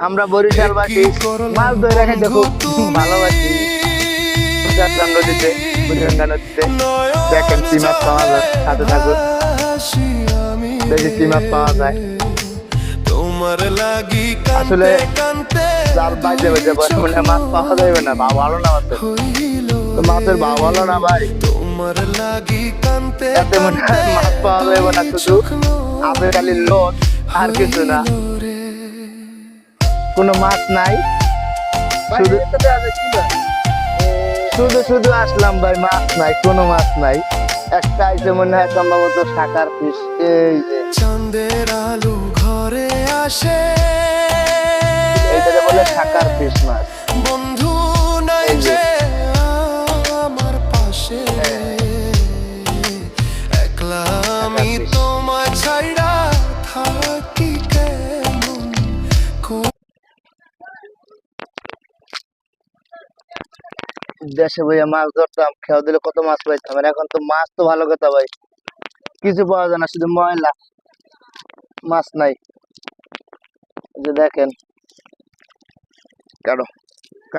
আমরা বরিশালবাসী মাছ ধরে খাইতে খুব ভালোবাসি। যাচ্ছিলাম নদীতে, বুড়িগঙ্গা নদীতে। দেখেন কি মাছ পাওয়া যায়, সাথে থাকুন, দেখি কি মাছ পাওয়া যায়। আসলে যার বাইরে বেঁচে পড়ে মনে হয় মাছ পাওয়া যাবে না, ভাব ভালো না মাছের। তো মাছের ভাব ভালো না ভাই, এতে মনে হয় মাছ পাওয়া যাবে না, শুধু আপেল খালি লোক আর কিছু না, কোনো মাছ নাই। শুধু শুধু শুধু আসলাম ভাই, মাছ নাই, কোনো মাছ নাই। একটা আইছে মনে হয় সম্ভবত শাকার ফিশ। এই যে চাঁদের আলো ঘরে আসে, এইটাকে বলে শাকার ফিশ মাছ। বন্ধু নাই এই যে যে আমার পাশে, একলা আমি শাকার ফিশ। তোমায় ছাইড়া থাকি কেমন। দেশে ভাইয়া মাছ ধরতাম, খেয়াল দিলে কত মাছ পাইতাম, আর এখন তো মাছ তো ভালো কথা ভাই, কিছু পাওয়া যায় না, শুধু ময়লা, মাছ নাই। এই যে দেখেন, কারো